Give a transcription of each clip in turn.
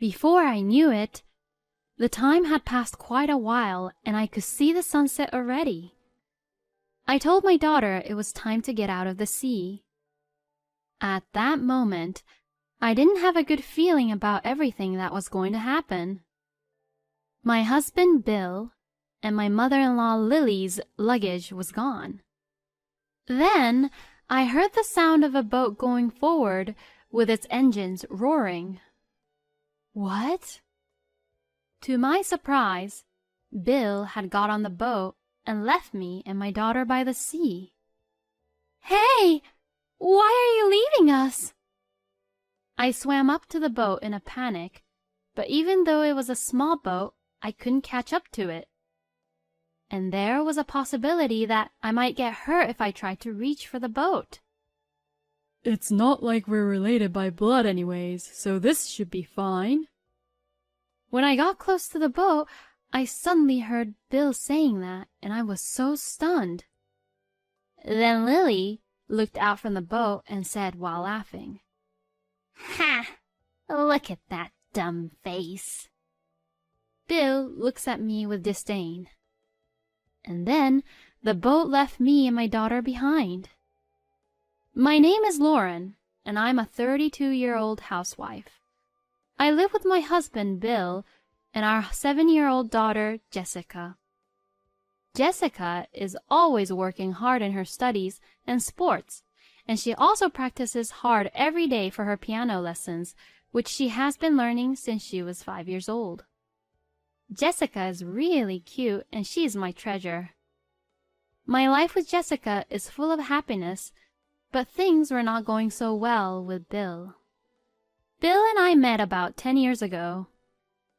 Before I knew it, the time had passed quite a while and I could see the sunset already. I told my daughter it was time to get out of the sea. At that moment, I didn't have a good feeling about everything that was going to happen. My husband, Bill, and my mother-in-law, Lily's luggage was gone. Then I heard the sound of a boat going forward with its engines roaring. What? To my surprise, Bill had got on the boat and left me and my daughter by the sea. Hey! Why are you leaving us? I swam up to the boat in a panic, but even though it was a small boat, I couldn't catch up to it. And there was a possibility that I might get hurt if I tried to reach for the boat. It's not like we're related by blood anyways, so this should be fine. When I got close to the boat, I suddenly heard Bill saying that, and I was so stunned. Then Lily looked out from the boat and said while laughing, "Ha! Look at that dumb face." Bill looks at me with disdain. And then the boat left me and my daughter behind. My name is Lauren, and I'm a 32-year-old housewife. I live with my husband, Bill, and our 7-year-old daughter, Jessica. Jessica is always working hard in her studies and sports, and she also practices hard every day for her piano lessons, which she has been learning since she was 5 years old. Jessica is really cute, and she is my treasure. My life with Jessica is full of happiness, but things were not going so well with Bill. Bill and I met about 10 years ago.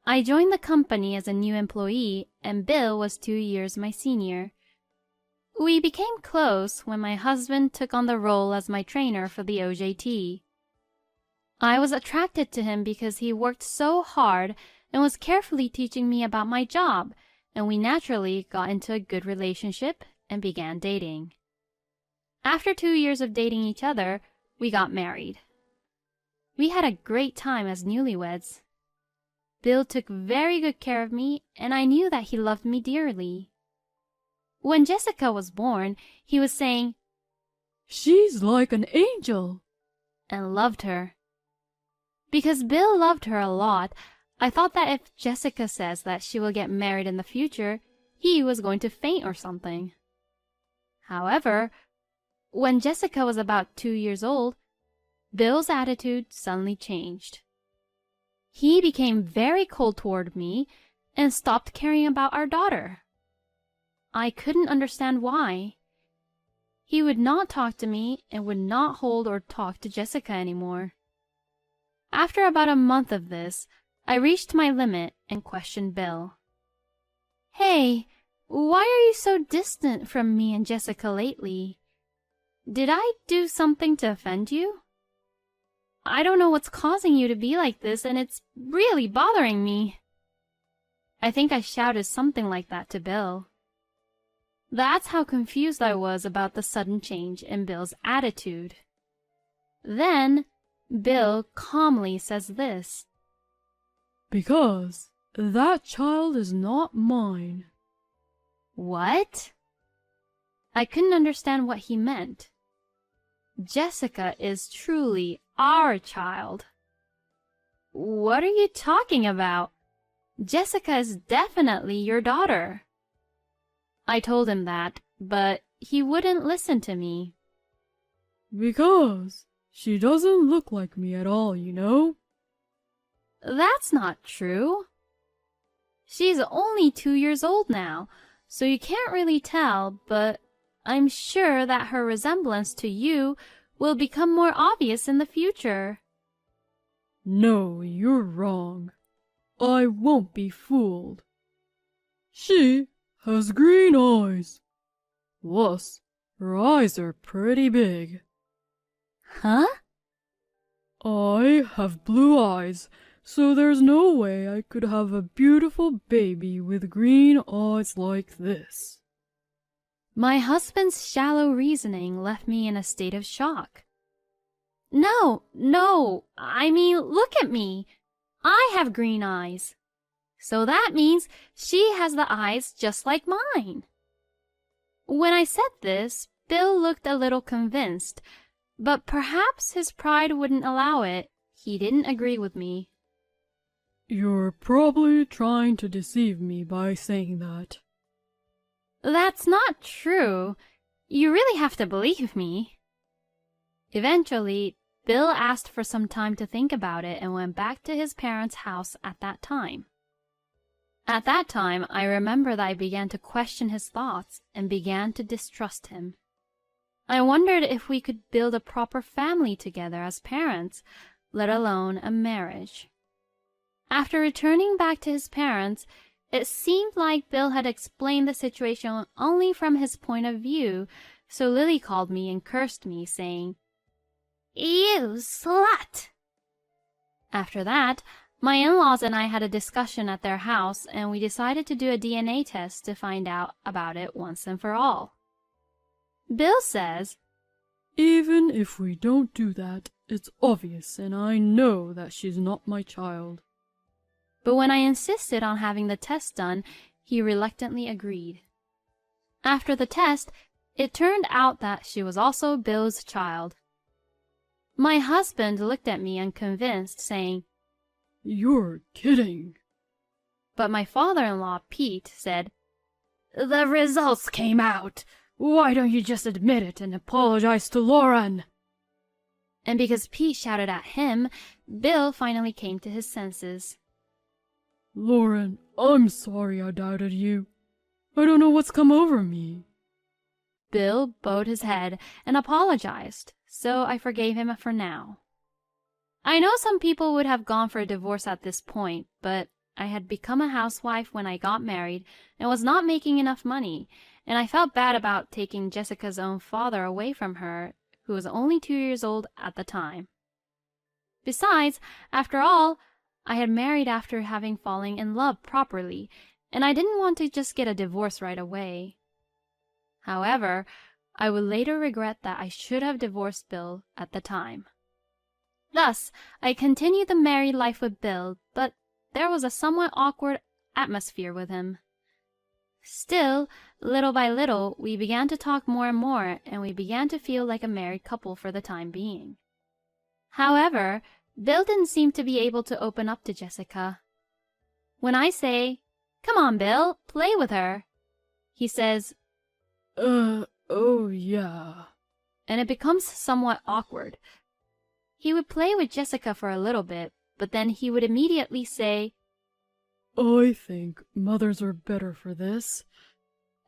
I joined the company as a new employee, and Bill was 2 years my senior. We became close when my husband took on the role as my trainer for the OJT. I was attracted to him because he worked so hard and was carefully teaching me about my job, and we naturally got into a good relationship and began dating. After 2 years of dating each other, we got married. We had a great time as newlyweds. Bill took very good care of me, and I knew that he loved me dearly. When Jessica was born, he was saying, "She's like an angel," and loved her. Because Bill loved her a lot, I thought that if Jessica says that she will get married in the future, he was going to faint or something. However, when Jessica was about 2 years old, Bill's attitude suddenly changed. He became very cold toward me and stopped caring about our daughter. I couldn't understand why. He would not talk to me and would not hold or talk to Jessica anymore. After about a month of this, I reached my limit and questioned Bill. "Hey, why are you so distant from me and Jessica lately? Did I do something to offend you? I don't know what's causing you to be like this, and it's really bothering me." I think I shouted something like that to Bill. That's how confused I was about the sudden change in Bill's attitude. Then Bill calmly says this, "Because that child is not mine." What? I couldn't understand what he meant. Jessica is truly our child. What are you talking about? Jessica is definitely your daughter. I told him that, but he wouldn't listen to me. "Because she doesn't look like me at all, you know." That's not true. She's only 2 years old now, so you can't really tell, but I'm sure that her resemblance to you will become more obvious in the future. "No, you're wrong. I won't be fooled. She has green eyes. Plus, her eyes are pretty big." Huh? "I have blue eyes, so there's no way I could have a beautiful baby with green eyes like this." My husband's shallow reasoning left me in a state of shock. No, I mean, look at me. I have green eyes. So that means she has the eyes just like mine. When I said this, Bill looked a little convinced, but perhaps his pride wouldn't allow it. He didn't agree with me. You're probably trying to deceive me by saying that. That's not true. You really have to believe me. Eventually, Bill asked for some time to think about it and went back to his parents' house at that time. At that time, I remember that I began to question his thoughts and began to distrust him. I wondered if we could build a proper family together as parents, let alone a marriage. After returning back to his parents, it seemed like Bill had explained the situation only from his point of view, so Lily called me and cursed me, saying, "You slut!" After that, my in-laws and I had a discussion at their house, and we decided to do a DNA test to find out about it once and for all. Bill says, Even if we don't do that, it's obvious, and I know that she's not my child. but when I insisted on having the test done, he reluctantly agreed. After the test, it turned out that she was also Bill's child. My husband looked at me unconvinced, saying, You're kidding. but my father-in-law, Pete, said, "The results came out. Why don't you just admit it and apologize to Lauren?" And because Pete shouted at him, Bill finally came to his senses. Lauren, I'm sorry I doubted you. I don't know what's come over me. Bill bowed his head and apologized, so I forgave him for now. I know some people would have gone for a divorce at this point, but I had become a housewife when I got married and was not making enough money, and I felt bad about taking Jessica's own father away from her, who was only 2 years old at the time. Besides, after all, I had married after having fallen in love properly, and I didn't want to just get a divorce right away. However, I would later regret that I should have divorced Bill at the time. Thus, I continued the married life with Bill, but there was a somewhat awkward atmosphere with him. Still, little by little, we began to talk more and more, and we began to feel like a married couple for the time being. However, Bill didn't seem to be able to open up to Jessica. When I say, "Come on, Bill, play with her," he says, Oh yeah. and it becomes somewhat awkward. He would play with Jessica for a little bit, but then he would immediately say, I think mothers are better for this.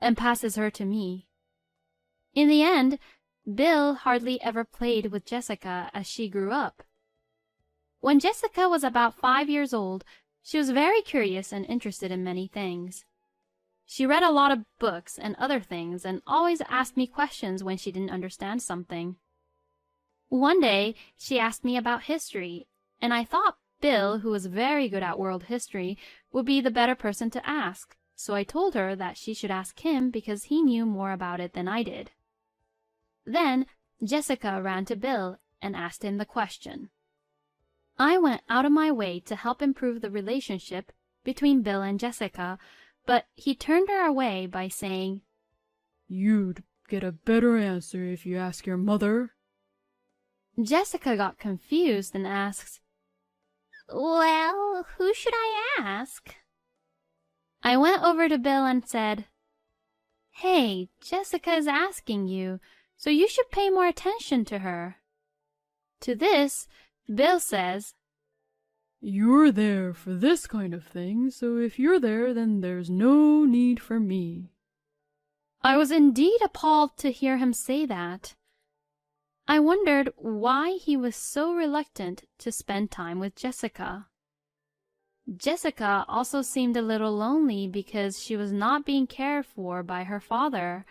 and passes her to me. In the end, Bill hardly ever played with Jessica as she grew up. When Jessica was about 5 years old, she was very curious and interested in many things. She read a lot of books and other things and always asked me questions when she didn't understand something. One day, she asked me about history, and I thought Bill, who was very good at world history, would be the better person to ask, so I told her that she should ask him because he knew more about it than I did. Then, Jessica ran to Bill and asked him the question. I went out of my way to help improve the relationship between Bill and Jessica, but he turned her away by saying, You'd get a better answer if you ask your mother. Jessica got confused and asked, "Well, who should I ask?" I went over to Bill and said, "Hey, Jessica is asking you, so you should pay more attention to her." To this, Bill says, You're there for this kind of thing, so if you're there, then there's no need for me. I was indeed appalled to hear him say that. I wondered why he was so reluctant to spend time with Jessica. Jessica also seemed a little lonely because she was not being cared for by her father.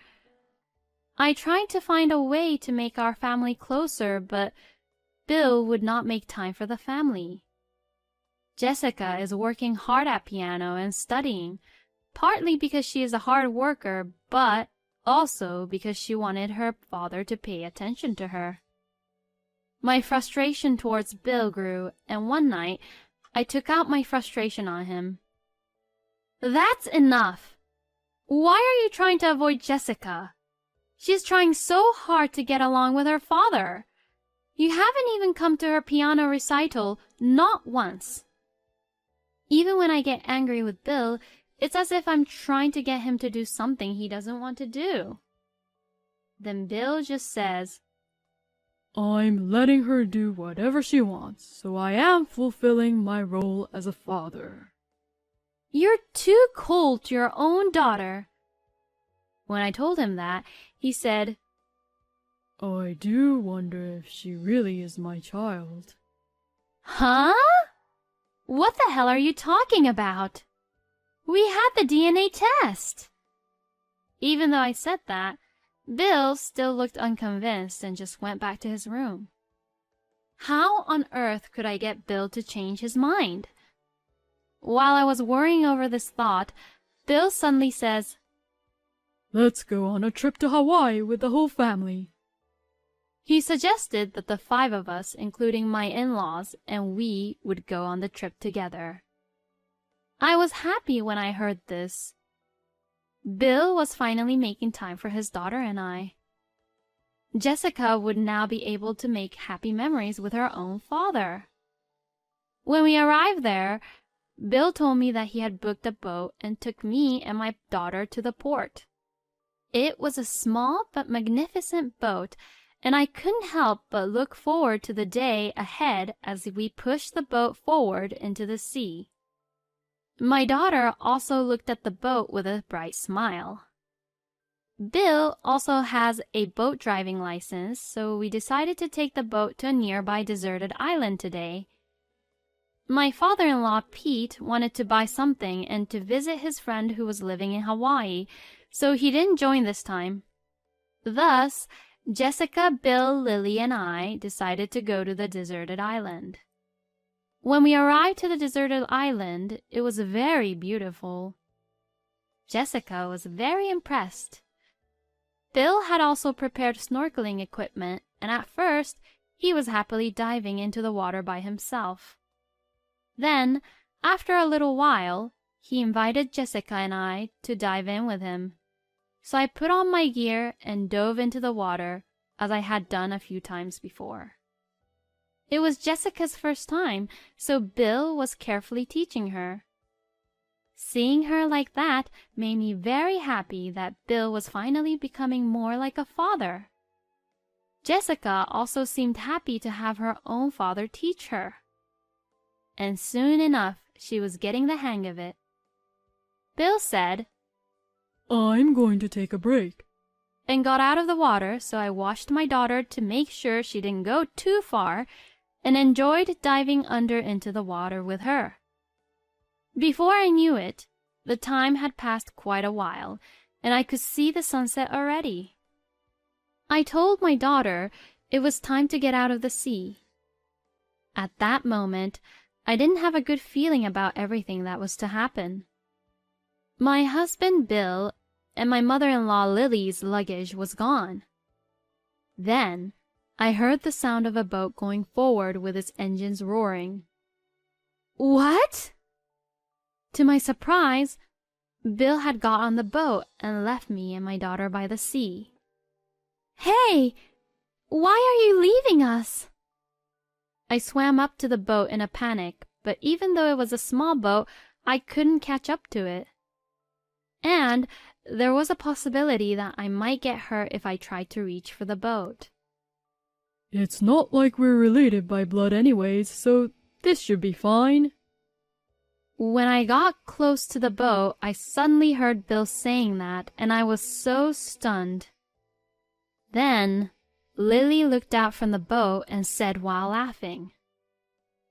I tried to find a way to make our family closer, but Bill would not make time for the family. Jessica is working hard at piano and studying, partly because she is a hard worker, but also because she wanted her father to pay attention to her. My frustration towards Bill grew, and one night I took out my frustration on him. That's enough. Why are you trying to avoid Jessica? She's trying so hard to get along with her father. You haven't even come to her piano recital, not once. Even when I get angry with Bill, it's as if I'm trying to get him to do something he doesn't want to do. Then Bill just says, I'm letting her do whatever she wants, so I am fulfilling my role as a father. You're too cold to your own daughter. When I told him that, he said, I do wonder if she really is my child. Huh? What the hell are you talking about? We had the DNA test. Even though I said that, Bill still looked unconvinced and just went back to his room. How on earth could I get Bill to change his mind? While I was worrying over this thought, Bill suddenly says, Let's go on a trip to Hawaii with the whole family. He suggested that the 5 of us, including my in-laws, and we would go on the trip together. I was happy when I heard this. Bill was finally making time for his daughter and I. Jessica would now be able to make happy memories with her own father. When we arrived there, Bill told me that he had booked a boat and took me and my daughter to the port. It was a small but magnificent boat, and I couldn't help but look forward to the day ahead as we pushed the boat forward into the sea. My daughter also looked at the boat with a bright smile. Bill also has a boat driving license, so we decided to take the boat to a nearby deserted island today. My father-in-law, Pete, wanted to buy something and to visit his friend who was living in Hawaii, so he didn't join this time. Thus, Jessica, Bill, Lily, and I decided to go to the deserted island. When we arrived to the deserted island, it was very beautiful. Jessica was very impressed. Bill had also prepared snorkeling equipment, and at first, he was happily diving into the water by himself. Then, after a little while, he invited Jessica and I to dive in with him. So I put on my gear and dove into the water, as I had done a few times before. It was Jessica's first time, so Bill was carefully teaching her. Seeing her like that made me very happy that Bill was finally becoming more like a father. Jessica also seemed happy to have her own father teach her. And soon enough, she was getting the hang of it. Bill said, I'm going to take a break. And got out of the water, so I washed my daughter to make sure she didn't go too far, and enjoyed diving under into the water with her. Before I knew it, the time had passed quite a while, and I could see the sunset already. I told my daughter it was time to get out of the sea. At that moment, I didn't have a good feeling about everything that was to happen. My husband, Bill, and my mother-in-law, Lily's luggage was gone. Then, I heard the sound of a boat going forward with its engines roaring. What? To my surprise, Bill had got on the boat and left me and my daughter by the sea. Hey! Why are you leaving us? I swam up to the boat in a panic, but even though it was a small boat, I couldn't catch up to it. And there was a possibility that I might get hurt if I tried to reach for the boat. It's not like we're related by blood anyways, so this should be fine. When I got close to the boat, I suddenly heard Bill saying that, and I was so stunned. Then, Lily looked out from the boat and said while laughing,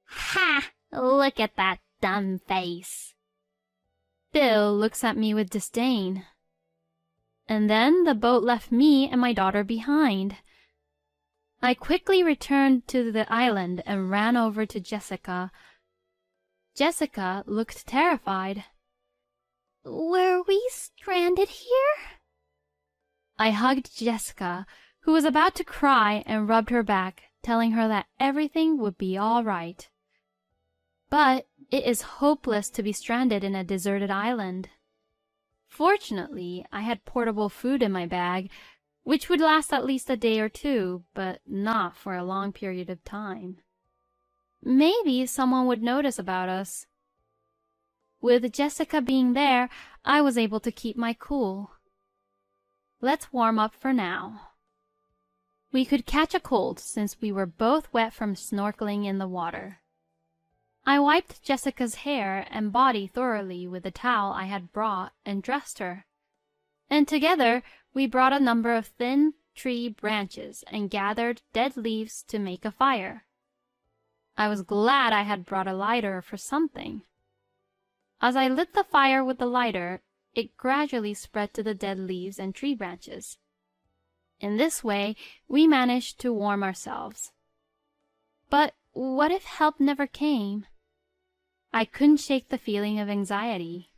"Ha! Look at that dumb face." Bill looks at me with disdain. And then the boat left me and my daughter behind. I quickly returned to the island and ran over to Jessica. Jessica looked terrified. "Were we stranded here?" I hugged Jessica, who was about to cry, and rubbed her back, telling her that everything would be all right. But it is hopeless to be stranded in a deserted island. Fortunately, I had portable food in my bag, which would last at least a day or two, but not for a long period of time. Maybe someone would notice about us. With Jessica being there, I was able to keep my cool. Let's warm up for now. We could catch a cold since we were both wet from snorkeling in the water. I wiped Jessica's hair and body thoroughly with the towel I had brought and dressed her. And together we brought a number of thin tree branches and gathered dead leaves to make a fire. I was glad I had brought a lighter for something. As I lit the fire with the lighter, it gradually spread to the dead leaves and tree branches. In this way, we managed to warm ourselves. But what if help never came? I couldn't shake the feeling of anxiety.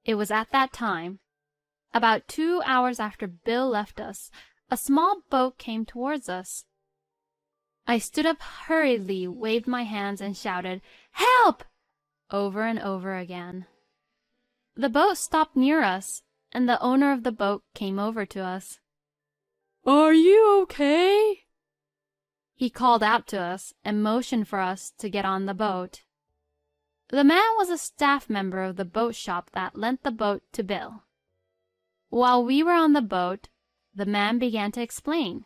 It was at that time, about 2 hours after Bill left us, a small boat came towards us. I stood up hurriedly, waved my hands, and shouted, "Help!" over and over again. The boat stopped near us, and the owner of the boat came over to us. Are you okay? He called out to us and motioned for us to get on the boat. The man was a staff member of the boat shop that lent the boat to Bill. While we were on the boat, the man began to explain.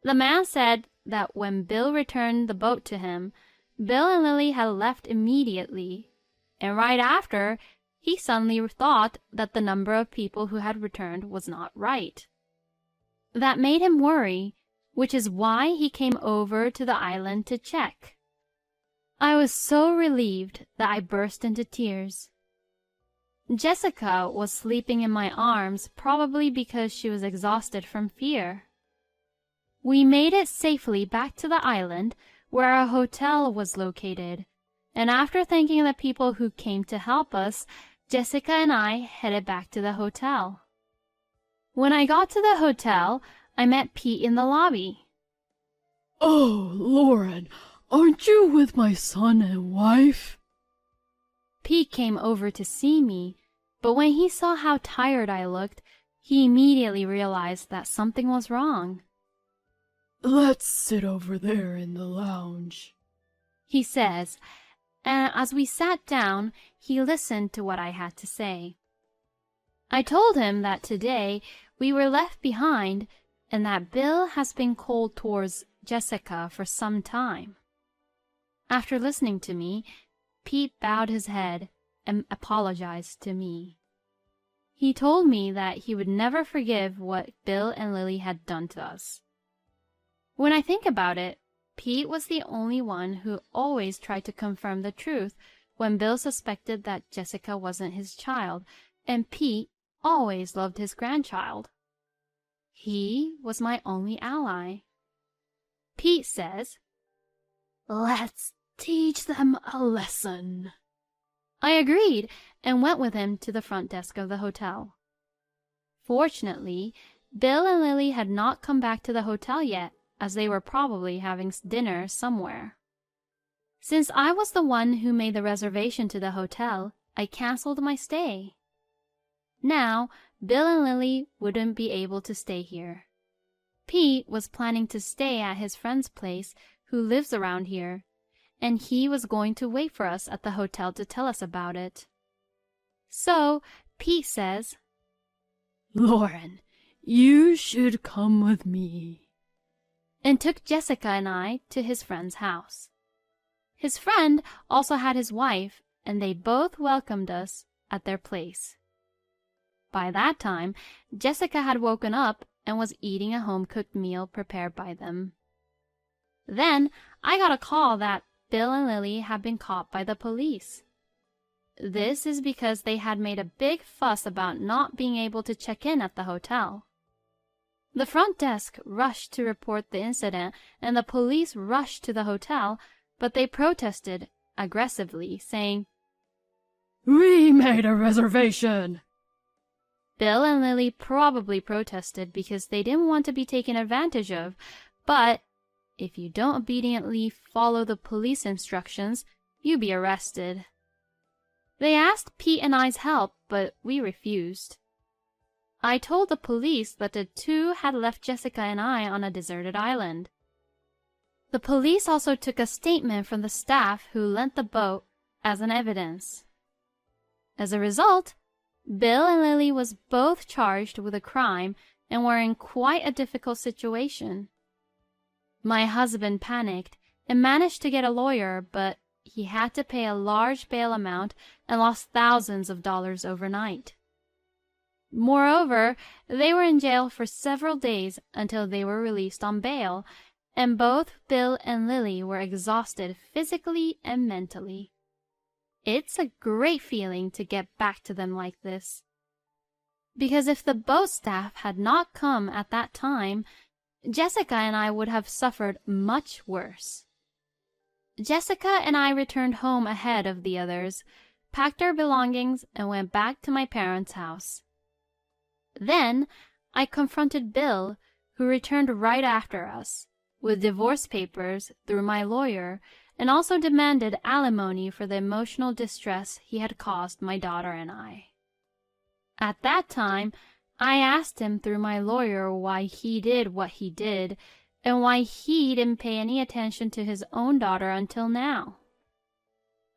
The man said that when Bill returned the boat to him, Bill and Lily had left immediately, and right after, he suddenly thought that the number of people who had returned was not right. That made him worry, which is why he came over to the island to check. I was so relieved that I burst into tears. Jessica was sleeping in my arms, probably because she was exhausted from fear. We made it safely back to the island, where a hotel was located, and after thanking the people who came to help us, Jessica and I headed back to the hotel. When I got to the hotel, I met Pete in the lobby. Oh, Lauren, aren't you with my son and wife? Pete came over to see me, but when he saw how tired I looked, he immediately realized that something was wrong. Let's sit over there in the lounge, he says, and as we sat down, he listened to what I had to say. I told him that today we were left behind and that Bill has been cold towards Jessica for some time. After listening to me, Pete bowed his head and apologized to me. He told me that he would never forgive what Bill and Lily had done to us. When I think about it, Pete was the only one who always tried to confirm the truth when Bill suspected that Jessica wasn't his child, and Pete always loved his grandchild. He was my only ally. Pete says, "Let's teach them a lesson." I agreed and went with him to the front desk of the hotel. Fortunately, Bill and Lily had not come back to the hotel yet, as they were probably having dinner somewhere. Since I was the one who made the reservation to the hotel, I canceled my stay. Now, Bill and Lily wouldn't be able to stay here. Pete was planning to stay at his friend's place, who lives around here, and he was going to wait for us at the hotel to tell us about it. So, Pete says, Lauren, you should come with me, and took Jessica and I to his friend's house. His friend also had his wife, and they both welcomed us at their place. By that time, Jessica had woken up and was eating a home-cooked meal prepared by them. Then I got a call that Bill and Lily had been caught by the police. This is because they had made a big fuss about not being able to check in at the hotel. The front desk rushed to report the incident, and the police rushed to the hotel, but they protested aggressively, saying, "We made a reservation." Bill and Lily probably protested because they didn't want to be taken advantage of, but if you don't obediently follow the police instructions, you'd be arrested. They asked Pete and I's help, but we refused. I told the police that the two had left Jessica and I on a deserted island. The police also took a statement from the staff who lent the boat as an evidence. As a result, Bill and Lily was both charged with a crime and were in quite a difficult situation. My husband panicked and managed to get a lawyer, but he had to pay a large bail amount and lost thousands of dollars overnight. Moreover, they were in jail for several days until they were released on bail, and both Bill and Lily were exhausted physically and mentally. It's a great feeling to get back to them like this. Because if the boat staff had not come at that time, Jessica and I would have suffered much worse. Jessica and I returned home ahead of the others, packed our belongings, and went back to my parents' house. Then I confronted Bill, who returned right after us, with divorce papers through my lawyer, and also demanded alimony for the emotional distress he had caused my daughter and I. At that time, I asked him through my lawyer why he did what he did, and why he didn't pay any attention to his own daughter until now.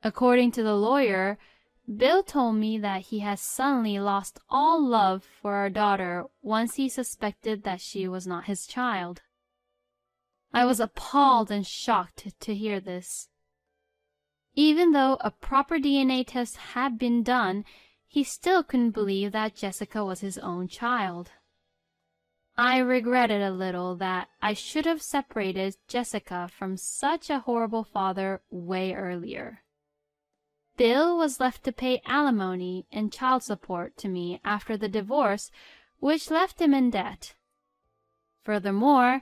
According to the lawyer, Bill told me that he has suddenly lost all love for our daughter once he suspected that she was not his child. I was appalled and shocked to hear this. Even though a proper DNA test had been done, he still couldn't believe that Jessica was his own child. I regretted a little that I should have separated Jessica from such a horrible father way earlier. Bill was left to pay alimony and child support to me after the divorce, which left him in debt. Furthermore,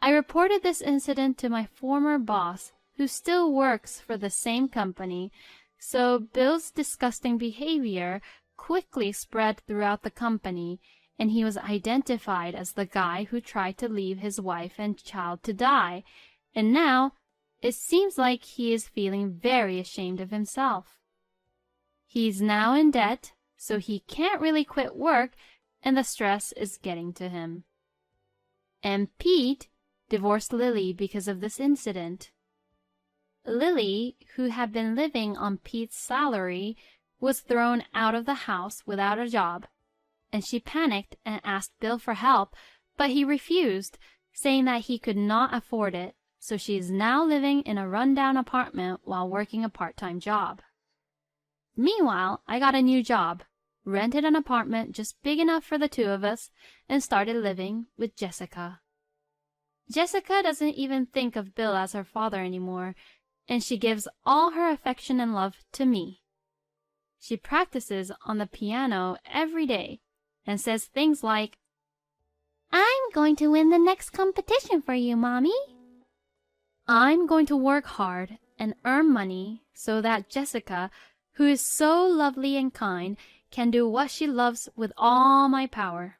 I reported this incident to my former boss, who still works for the same company, so Bill's disgusting behavior quickly spread throughout the company, and he was identified as the guy who tried to leave his wife and child to die, and now it seems like he is feeling very ashamed of himself. He's now in debt, so he can't really quit work, and the stress is getting to him. And Pete divorced Lily because of this incident. Lily, who had been living on Pete's salary, was thrown out of the house without a job, and she panicked and asked Bill for help, but he refused, saying that he could not afford it, so she is now living in a rundown apartment while working a part-time job. Meanwhile, I got a new job, rented an apartment just big enough for the two of us, and started living with Jessica. Jessica doesn't even think of Bill as her father anymore, and she gives all her affection and love to me. She practices on the piano every day and says things like, "I'm going to win the next competition for you, Mommy." I'm going to work hard and earn money so that Jessica, who is so lovely and kind, can do what she loves with all my power.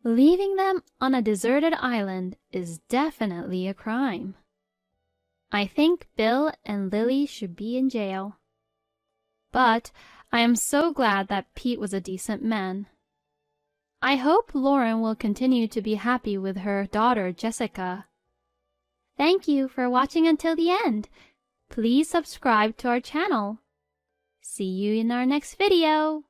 Leaving them on a deserted island is definitely a crime. I think Bill and Lily should be in jail. But I am so glad that Pete was a decent man. I hope Lauren will continue to be happy with her daughter Jessica. Thank you for watching until the end. Please subscribe to our channel. See you in our next video.